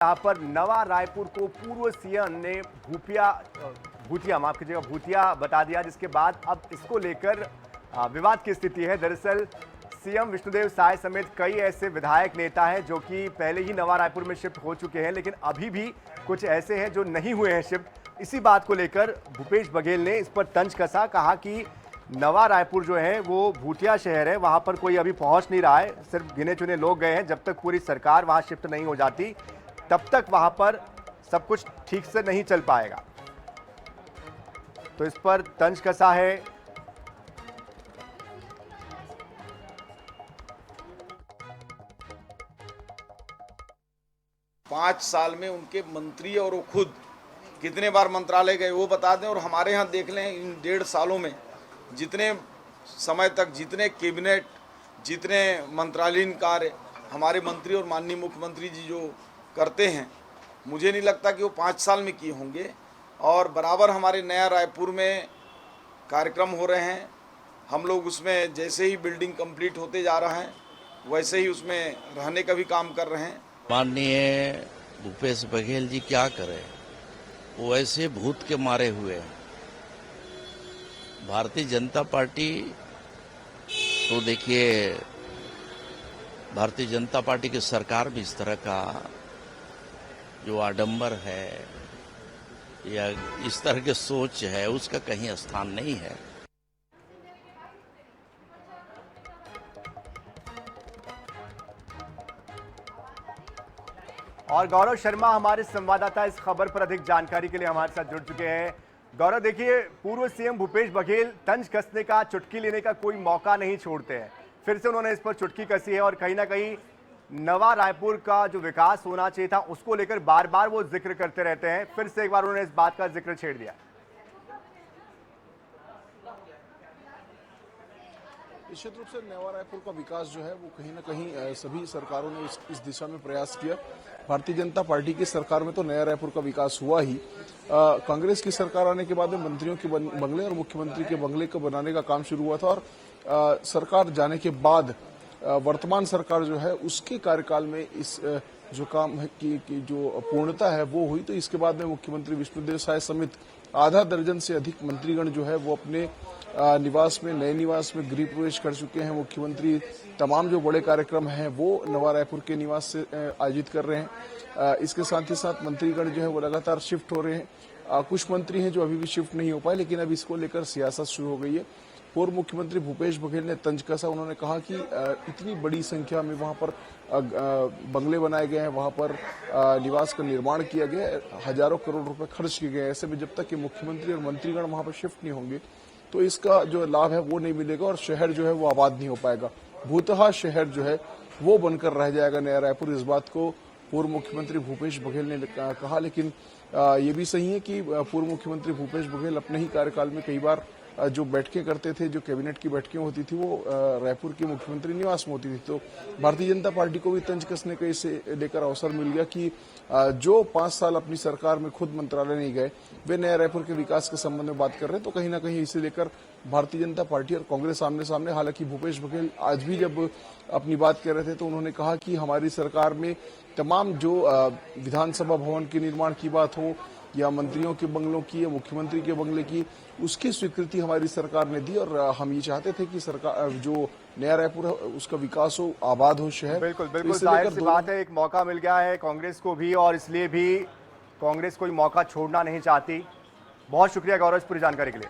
यहाँ पर नवा रायपुर को पूर्व सीएम ने भूतिया बता दिया, जिसके बाद अब इसको लेकर विवाद की स्थिति है। दरअसल सीएम विष्णुदेव साय समेत कई ऐसे विधायक नेता हैं जो कि पहले ही नवा रायपुर में शिफ्ट हो चुके हैं, लेकिन अभी भी कुछ ऐसे हैं जो नहीं हुए हैं शिफ्ट। इसी बात को लेकर भूपेश बघेल ने इस पर तंज कसा, कहा कि नवा रायपुर जो है वो भूतिया शहर है, वहां पर कोई अभी पहुंच नहीं रहा है, सिर्फ गिने चुने लोग गए हैं। जब तक पूरी सरकार वहां शिफ्ट नहीं हो जाती तब तक वहां पर सब कुछ ठीक से नहीं चल पाएगा। तो इस पर तंज कसा है। पांच साल में उनके मंत्री और वो खुद कितने बार मंत्रालय गए वो बता दें, और हमारे यहाँ देख लें इन 1.5 सालों में जितने समय तक जितने कैबिनेट जितने मंत्रालयीन कार्य हमारे मंत्री और माननीय मुख्यमंत्री जी जो करते हैं, मुझे नहीं लगता कि वो 5 साल में किए होंगे। और बराबर हमारे नया रायपुर में कार्यक्रम हो रहे हैं, हम लोग उसमें जैसे ही बिल्डिंग कंप्लीट होते जा रहा है वैसे ही उसमें रहने का भी काम कर रहे हैं। माननीय भूपेश बघेल जी क्या करें, वो ऐसे भूत के मारे हुए हैं। भारतीय जनता पार्टी तो देखिए, भारतीय जनता पार्टी की सरकार भी इस तरह का जो आडंबर है या इस तरह की सोच है उसका कहीं स्थान नहीं है। और गौरव शर्मा हमारे संवाददाता इस खबर पर अधिक जानकारी के लिए हमारे साथ जुड़ चुके हैं। गौरव, देखिए, पूर्व सीएम भूपेश बघेल तंज कसने का, चुटकी लेने का कोई मौका नहीं छोड़ते हैं। फिर से उन्होंने इस पर चुटकी कसी है और कहीं ना कहीं नवा रायपुर का जो विकास होना चाहिए था उसको लेकर बार बार वो जिक्र करते रहते हैं। फिर से एक बार उन्होंने इस बात का जिक्र छेड़ दिया। निश्चित रूप से नवा रायपुर का विकास जो है वो कहीं ना कहीं सभी सरकारों ने इस दिशा में प्रयास किया। भारतीय जनता पार्टी की सरकार में तो नया रायपुर का विकास हुआ ही, कांग्रेस की सरकार आने के बाद में मंत्रियों के बंगले और मुख्यमंत्री के बंगले को बनाने का काम शुरू हुआ था। और सरकार जाने के बाद वर्तमान सरकार जो है उसके कार्यकाल में इस जो काम है की जो पूर्णता है वो हुई। तो इसके बाद में मुख्यमंत्री विष्णुदेव साय समेत आधा दर्जन से अधिक मंत्रीगण जो है वो अपने निवास में, नए निवास में गृह प्रवेश कर चुके हैं। मुख्यमंत्री तमाम जो बड़े कार्यक्रम हैं वो नवा रायपुर के निवास से आयोजित कर रहे हैं। इसके साथ ही साथ मंत्रीगण जो है वो लगातार शिफ्ट हो रहे हैं। कुछ मंत्री हैं जो अभी भी शिफ्ट नहीं हो पाए, लेकिन अब इसको लेकर सियासत शुरू हो गई है। पूर्व मुख्यमंत्री भूपेश बघेल ने तंज कसा। उन्होंने कहा कि इतनी बड़ी संख्या में वहां पर बंगले बनाए गए हैं, वहां पर निवास का निर्माण किया गया है, हजारों करोड़ रुपए खर्च किए गए। ऐसे में जब तक कि मुख्यमंत्री और मंत्रीगण वहां पर शिफ्ट नहीं होंगे तो इसका जो लाभ है वो नहीं मिलेगा और शहर जो है वो आबाद नहीं हो पाएगा। भूतहा शहर जो है वो बनकर रह जाएगा नया रायपुर। इस बात को पूर्व मुख्यमंत्री भूपेश बघेल ने कहा। लेकिन ये भी सही है कि पूर्व मुख्यमंत्री भूपेश बघेल अपने ही कार्यकाल में कई बार जो बैठकें करते थे, जो कैबिनेट की बैठकें होती थी वो रायपुर के मुख्यमंत्री निवास में होती थी। तो भारतीय जनता पार्टी को भी तंज कसने का इसे लेकर अवसर मिल गया कि जो 5 साल अपनी सरकार में खुद मंत्रालय नहीं गए वे नया रायपुर के विकास के संबंध में बात कर रहे हैं। तो कहीं ना कहीं इसे लेकर भारतीय जनता पार्टी और कांग्रेस आमने सामने। हालांकि भूपेश बघेल आज भी जब अपनी बात कर रहे थे तो उन्होंने कहा कि हमारी सरकार में तमाम जो विधानसभा भवन के निर्माण की बात हो या मंत्रियों के बंगलों की या मुख्यमंत्री के बंगले की, उसकी स्वीकृति हमारी सरकार ने दी। और हम ये चाहते थे कि सरकार जो नया रायपुर है उसका विकास हो, आबाद हो शहर। बिल्कुल बिल्कुल, जाहिर सी बात है, एक मौका मिल गया है कांग्रेस को भी और इसलिए भी कांग्रेस कोई मौका छोड़ना नहीं चाहती। बहुत शुक्रिया गौरव, पूरी जानकारी के लिए।